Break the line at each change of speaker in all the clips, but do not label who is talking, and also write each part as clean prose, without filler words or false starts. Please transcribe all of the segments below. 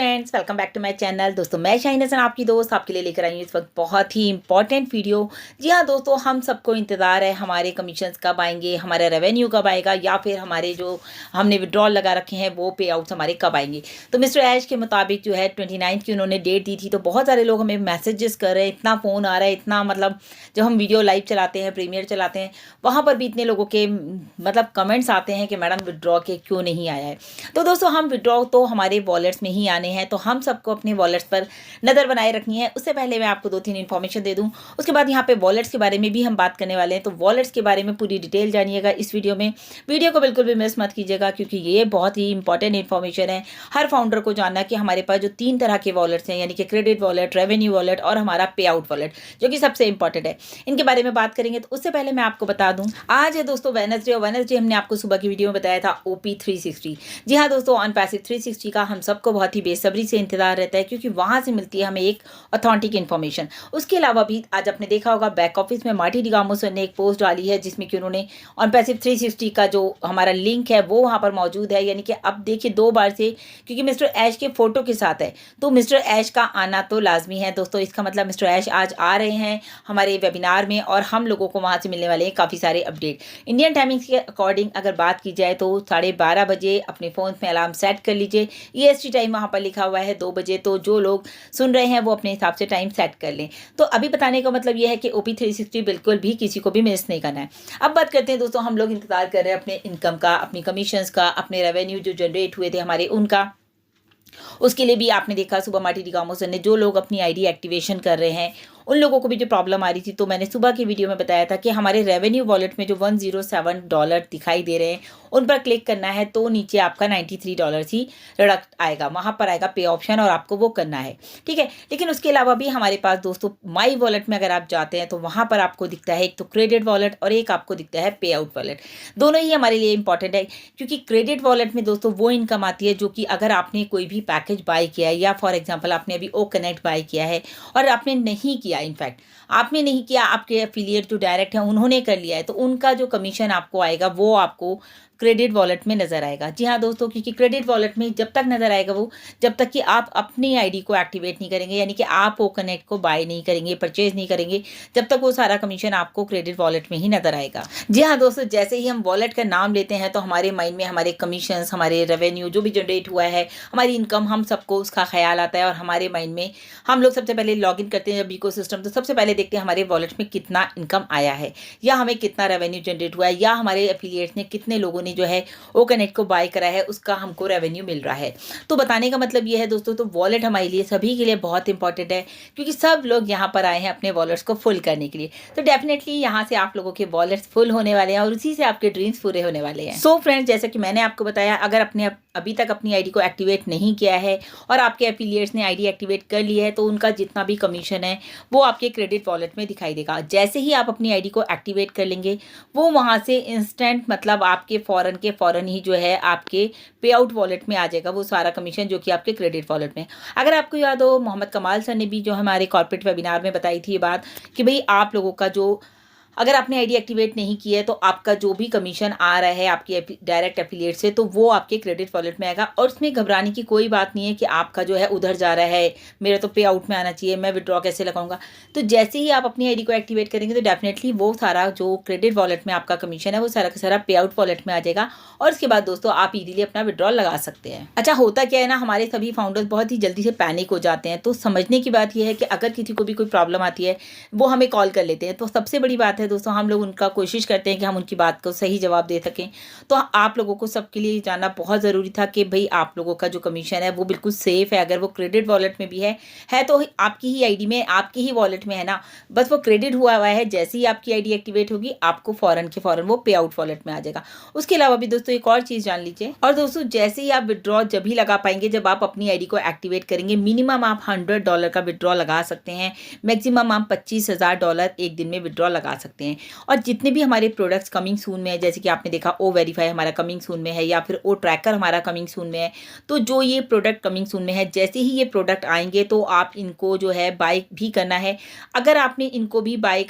Friends, welcome back to my channel. दोस्तों, मैं शाहीन हसन आपकी दोस्त आपके लिए लेकर आई हूँ इस वक्त बहुत ही इंपॉर्टेंट वीडियो। जी हाँ दोस्तों, हम सबको इंतज़ार है हमारे कमीशंस कब आएंगे, हमारा रेवेन्यू कब आएगा, या फिर हमारे जो हमने विड्रॉल लगा रखे हैं वो पे आउट्स हमारे कब आएंगे। तो मिस्टर ऐश के मुताबिक जो है 29 की उन्होंने डेट दी थी। तो बहुत सारे लोग हमें मैसेजेस कर रहे हैं, इतना फ़ोन आ रहा है, इतना मतलब जब हम वीडियो लाइव चलाते हैं, प्रीमियर चलाते हैं, वहाँ पर भी इतने लोगों के मतलब कमेंट्स आते हैं कि मैडम विड्रॉ के क्यों नहीं आया है। तो दोस्तों, हम विड्रॉ तो हमारे वॉलेट्स में ही आने हैं, तो हम सबको अपने वॉलेट्स पर नज़र बनाए रखनी है। उससे पहले मैं आपको 2-3 इन्फॉर्मेशन दे दूं। उसके बाद यहाँ पे वॉलेट्स के बारे में भी हम बात करने वाले हैं। तो वॉलेट्स के बारे में पूरी डिटेल जानिएगा इस वीडियो में। वीडियो को बिल्कुल भी मिस मत कीजिएगा, क्योंकि ये बहुत ही इंपॉर्टेंट इन्फॉर्मेशन है हर फाउंडर को जानना कि हमारे पास जो 3 तरह के वॉलेट्स हैं, यानी कि क्रेडिट वॉलेट, रेवेन्यू वॉलेट और हमारा पे आउट वॉलेट, जो कि सबसे इंपॉर्टेंट है, इनके बारे में बात करेंगे। तो उससे पहले मैं आपको बता दूं, आज है दोस्तों वेडनेसडे, और वेडनेसडे हमने आपको सुबह की वीडियो में बताया था OP 360। जी हाँ दोस्तों, ऑन पैसिव 360 का हम सबको बहुत ही बेसब्री से इंतजार रहता है, क्योंकि वहाँ से मिलती है हमें एक ऑथेंटिक इन्फॉर्मेशन। उसके अलावा भी आज आपने देखा होगा बैक ऑफिस में मार्टी डिगामो सर ने एक पोस्ट डाली है, जिसमें कि उन्होंने ऑन पैसिव 360 का जो हमारा लिंक है वो वहाँ पर मौजूद है। यानी कि अब देखिए 2 बार से, क्योंकि मिस्टर ऐश के फोटो के साथ है, तो मिस्टर ऐश का आना तो लाजमी है दोस्तों। इसका मतलब मिस्टर ऐश आज आ रहे हैं हमारे वेबिनार में, और हम लोगों को वहाँ से मिलने वाले हैं काफ़ी सारे अपडेट। इंडियन टाइमिंग्स के अकॉर्डिंग अगर बात की जाए तो 12:30 बजे अपने फ़ोन में अलार्म सेट कर लीजिए। EST टाइम वहाँ पर लिखा हुआ है 2 बजे, तो जो लोग सुन रहे हैं वो अपने हिसाब से टाइम सेट कर लें। तो अभी बताने का मतलब ये है कि OP 360 बिल्कुल भी किसी को भी मिस नहीं करना है। अब बात करते हैं दोस्तों, हम लोग इंतजार कर रहे हैं अपने इनकम का, अपनी कमीशंस का, अपने रेवेन्यू जो जनरेट हुए थे हमारे उनका। उसके लिए भी आपने देखा सुबह मार्टी डिगामो सर ने, जो लोग अपनी ID एक्टिवेशन कर रहे हैं उन लोगों को भी जो प्रॉब्लम आ रही थी, तो मैंने सुबह की वीडियो में बताया था कि हमारे रेवेन्यू वॉलेट में जो $107 दिखाई दे रहे हैं उन पर क्लिक करना है, तो नीचे आपका $93 ही रिडक्ट आएगा, वहाँ पर आएगा पे ऑप्शन, और आपको वो करना है, ठीक है। लेकिन उसके अलावा भी हमारे पास दोस्तों माई वॉलेट में अगर आप जाते हैं तो वहाँ पर आपको दिखता है एक तो क्रेडिट वॉलेट और एक आपको दिखता है पे आउट वॉलेट। दोनों ही हमारे लिए इंपॉर्टेंट है, क्योंकि क्रेडिट वॉलेट में दोस्तों वो इनकम आती है जो कि अगर आपने कोई भी पैकेज बाय किया है, या फॉर एग्जाम्पल आपने अभी ओ कनेक्ट बाय किया है और आपने नहीं किया, इनफैक्ट आपने नहीं किया, आपके एफिलिएट जो डायरेक्ट हैं उन्होंने कर लिया है, तो उनका जो कमीशन आपको आएगा वो आपको क्रेडिट वॉलेट में नज़र आएगा। जी हाँ दोस्तों, क्योंकि क्रेडिट वॉलेट में जब तक नज़र आएगा वो, जब तक कि आप अपनी ID को एक्टिवेट नहीं करेंगे, यानी कि आप वो कनेक्ट को बाय नहीं करेंगे, परचेज नहीं करेंगे, जब तक वो सारा कमीशन आपको क्रेडिट वॉलेट में ही नज़र आएगा। जी हाँ दोस्तों, जैसे ही हम वॉलेट का नाम लेते हैं तो हमारे माइंड में हमारे कमीशन, हमारे रेवेन्यू जो भी जनरेट हुआ है, हमारी इनकम, हम सबको उसका ख्याल आता है। और हमारे माइंड में हम लोग सबसे पहले लॉग इन करते हैं जब इकोसिस्टम, तो सबसे पहले देखते हैं हमारे वॉलेट में कितना इनकम आया है, या हमें कितना रेवेन्यू जनरेट हुआ है, या हमारे एफिलिएट्स ने कितने लोगों ने जो है वो कनेक्ट को बाय करा है, उसका हमको रेवेन्यू मिल रहा है। तो बताने का मतलब ये है दोस्तों, तो वॉलेट हमारे लिए सभी के लिए बहुत इंपॉर्टेंट है, क्योंकि सब लोग यहाँ पर आए हैं अपने वॉलेट्स को फुल करने के लिए। तो डेफिनेटली यहाँ से आप लोगों के वॉलेट्स फुल होने वाले हैं और उसी से आपके ड्रीम्स पूरे होने वाले हैं। सो फ्रेंड्स, जैसा कि मैंने आपको बताया, अगर अपने अभी तक अपनी ID को एक्टिवेट नहीं किया है और आपके एफिलिएट्स ने ID एक्टिवेट कर ली है, तो उनका जितना भी कमीशन है वो आपके क्रेडिट वॉलेट में दिखाई देगा। जैसे ही आप अपनी ID को एक्टिवेट कर लेंगे, वो वहाँ से इंस्टेंट मतलब आपके फ़ौरन के फ़ौरन ही जो है आपके पे आउट वॉलेट में आ जाएगा वो सारा कमीशन, जो कि आपके क्रेडिट वॉलेट में। अगर आपको याद हो, मोहम्मद कमाल सर ने भी जो हमारे कॉर्पोरेट वेबिनार में बताई थी ये बात, कि भाई आप लोगों का जो, अगर आपने ID एक्टिवेट नहीं की है तो आपका जो भी कमीशन आ रहा है आपके डायरेक्ट एफिलिएट से, तो वो आपके क्रेडिट वॉलेट में आएगा। और उसमें घबराने की कोई बात नहीं है कि आपका जो है उधर जा रहा है, मेरा तो पे आउट में आना चाहिए, मैं विड्रॉ कैसे लगाऊंगा। तो जैसे ही आप अपनी ID को एक्टिवेट करेंगे तो डेफिनेटली वो सारा जो क्रेडिट वॉलेट में आपका कमीशन है वो सारा का सारा पे आउट वॉलेट में आ जाएगा, और उसके बाद दोस्तों आप इजीली अपना विड्रॉल लगा सकते हैं। अच्छा, होता क्या है ना, हमारे सभी फाउंडर्स बहुत ही जल्दी से पैनिक हो जाते हैं। तो समझने की बात यह है कि अगर किसी को भी कोई प्रॉब्लम आती है वो हमें कॉल कर लेते हैं। तो सबसे बड़ी बात है दोस्तों, हम लोग उनका कोशिश करते हैं कि हम उनकी बात को सही जवाब दे सकें। तो आप लोगों को सबके लिए जानना बहुत ज़रूरी था कि भाई आप लोगों का जो कमीशन है वो बिल्कुल सेफ़ है। अगर वो क्रेडिट वॉलेट में भी है तो आपकी ही ID में, आपकी ही वॉलेट में है ना, बस वो क्रेडिट हुआ हुआ है। जैसे ही आपकी ID एक्टिवेट होगी, आपको फ़ौरन के फ़ौरन वो पे आउट वॉलेट में आ जाएगा। उसके अलावा भी दोस्तों एक और चीज़ जान लीजिए, और दोस्तों जैसे ही आप विड्रॉ जब ही लगा पाएंगे जब आप अपनी ID को एक्टिवेट करेंगे। मिनिमम आप $100 का विड्रॉ लगा सकते हैं, मैक्सिमम आप $25,000 एक दिन में विड्रॉ लगा सकते हैं। और जितने भी हमारे प्रोडक्ट्स कमिंग सून में है, जैसे कि आपने देखा ओ वेरीफाई हमारा कमिंग सून में है, या फिर ओ ट्रैकर हमारा कमिंग सून में है, तो जो ये प्रोडक्ट कमिंग सून में है, जैसे ही ये प्रोडक्ट आएंगे तो आप इनको जो है बाय भी करना है। अगर आपने इनको भी बाय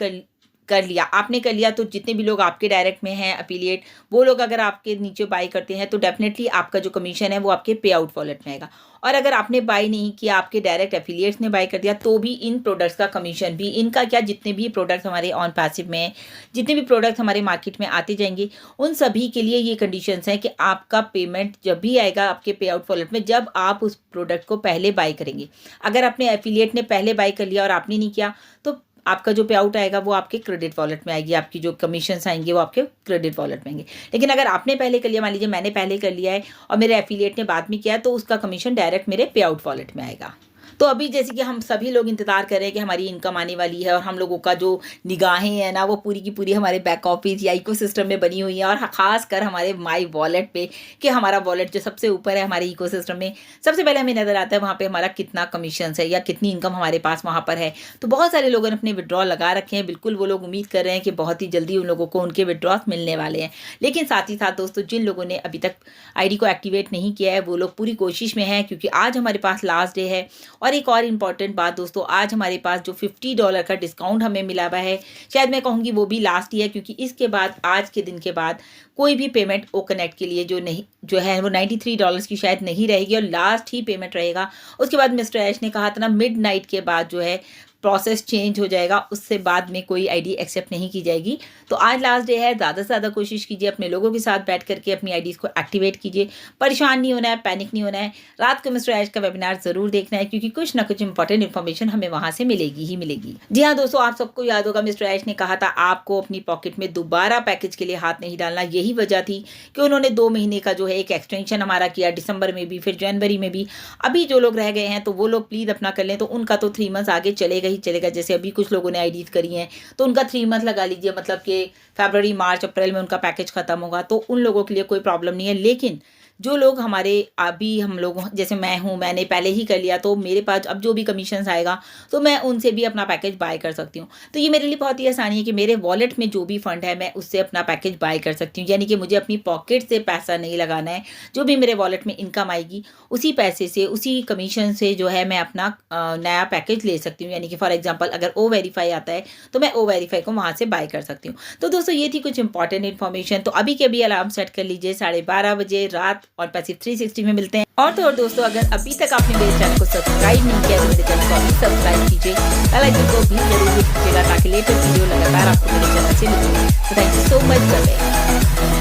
कर लिया, आपने कर लिया, तो जितने भी लोग आपके डायरेक्ट में हैं एफिलिएट, वो लोग अगर आपके नीचे बाय करते हैं तो डेफिनेटली आपका जो कमीशन है वो आपके पे आउट वॉलेट में आएगा। और अगर आपने बाय नहीं किया, आपके डायरेक्ट एफिलिएट्स ने बाय कर दिया, तो भी इन प्रोडक्ट्स का कमीशन भी, इनका क्या, जितने भी प्रोडक्ट्स हमारे ऑन पैसिव में हैं, जितने भी प्रोडक्ट्स हमारे मार्केट में आते जाएंगे, उन सभी के लिए ये कंडीशंस हैं कि आपका पेमेंट जब भी आएगा आपके पे आउट वॉलेट में, जब आप उस प्रोडक्ट को पहले बाय करेंगे। अगर आपने एफिलिएट ने पहले बाय कर लिया और आपने नहीं किया, तो आपका जो पे आउट आएगा वो आपके क्रेडिट वॉलेट में आएगी, आपकी जो कमीशंस आएंगे वो आपके क्रेडिट वॉलेट में आएंगे। लेकिन अगर आपने पहले कर लिया, मान लीजिए मैंने पहले कर लिया है और मेरे एफिलिएट ने बाद में किया है, तो उसका कमीशन डायरेक्ट मेरे पे आउट वॉलेट में आएगा। तो अभी जैसे कि हम सभी लोग इंतज़ार कर रहे हैं कि हमारी इनकम आने वाली है, और हम लोगों का जो निगाहें हैं ना वो पूरी की पूरी हमारे बैक ऑफिस या इकोसिस्टम में बनी हुई है, और ख़ास कर हमारे माई वॉलेट पे, कि हमारा वॉलेट जो सबसे ऊपर है हमारे इकोसिस्टम में, सबसे पहले हमें नज़र आता है वहाँ पे हमारा कितना कमीशन है या कितनी इनकम हमारे पास वहाँ पर है। तो बहुत सारे लोगों ने अपने विड्रॉ लगा रखे हैं, बिल्कुल वो लोग उम्मीद कर रहे हैं कि बहुत ही जल्दी उन लोगों को उनके विड्रॉस मिलने वाले हैं। लेकिन साथ ही साथ दोस्तों, जिन लोगों ने अभी तक आईडी को एक्टिवेट नहीं किया है वो लोग पूरी कोशिश में हैं, क्योंकि आज हमारे पास लास्ट डे है। और एक और इम्पॉर्टेंट बात दोस्तों, आज हमारे पास जो $50 का डिस्काउंट हमें मिला हुआ है, शायद मैं कहूँगी वो भी लास्ट ही है, क्योंकि इसके बाद, आज के दिन के बाद, कोई भी पेमेंट ओ कनेक्ट के लिए जो है वो $93 की शायद नहीं रहेगी, और लास्ट ही पेमेंट रहेगा। उसके बाद मिस्टर ऐश ने कहा था ना, मिडनाइट के बाद जो है प्रोसेस चेंज हो जाएगा, उससे बाद में कोई आईडी एक्सेप्ट नहीं की जाएगी। तो आज लास्ट डे है, ज़्यादा से ज़्यादा कोशिश कीजिए अपने लोगों के साथ बैठ करके अपनी आईडीज़ को एक्टिवेट कीजिए। परेशान नहीं होना है, पैनिक नहीं होना है। रात को मिस्टर ऐश का वेबिनार ज़रूर देखना है, क्योंकि कुछ ना कुछ इंपॉर्टेंट इन्फॉर्मेशन हमें वहाँ से मिलेगी ही मिलेगी। जी हाँ दोस्तों, आप सबको याद होगा मिस्टर ऐश ने कहा था आपको अपनी पॉकेट में दोबारा पैकेज के लिए हाथ नहीं डालना। यही वजह थी कि उन्होंने 2 महीने का जो है एक एक्सटेंशन हमारा किया, दिसंबर में भी, फिर जनवरी में भी। अभी जो लोग रह गए हैं तो वो लोग प्लीज़ अपना कर लें, तो उनका तो 3 मंथ्स आगे चलेगा ही चलेगा। जैसे अभी कुछ लोगों ने आईडीज करी हैं तो उनका 3 मंथ लगा लीजिए, मतलब कि फरवरी, मार्च, अप्रैल में उनका पैकेज खत्म होगा, तो उन लोगों के लिए कोई प्रॉब्लम नहीं है। लेकिन जो लोग हमारे, अभी हम लोग, जैसे मैं हूँ, मैंने पहले ही कर लिया, तो मेरे पास अब जो भी कमीशन आएगा तो मैं उनसे भी अपना पैकेज बाय कर सकती हूँ। तो ये मेरे लिए बहुत ही आसानी है कि मेरे वॉलेट में जो भी फंड है मैं उससे अपना पैकेज बाय कर सकती हूँ, यानी कि मुझे अपनी पॉकेट से पैसा नहीं लगाना है। जो भी मेरे वॉलेट में इनकम आएगी उसी पैसे से, उसी कमीशन से जो है मैं अपना नया पैकेज ले सकती हूँ। यानी कि फॉर एग्जाम्पल अगर ओ वेरीफाई आता है तो मैं ओ वेरीफाई को वहाँ से बाय कर सकती हूँ। तो दोस्तों ये थी कुछ इंपॉर्टेंट इन्फॉर्मेशन। तो अभी के अभी अलार्म सेट कर लीजिए, 12:30 बजे रात, और पैसिव 360 में मिलते हैं। और तो और दोस्तों, अगर अभी तक आपने मेरे चैनल को सब्सक्राइब नहीं किया तो मेरे चैनल को अभी सब्सक्राइब कीजिए, बेल आइकन को भी जरूर हिट कीजिएगा, ताकि लेटेस्ट वीडियो लगातार आपको मेरे चैनल से मिले। तो thank you so much. Bye bye.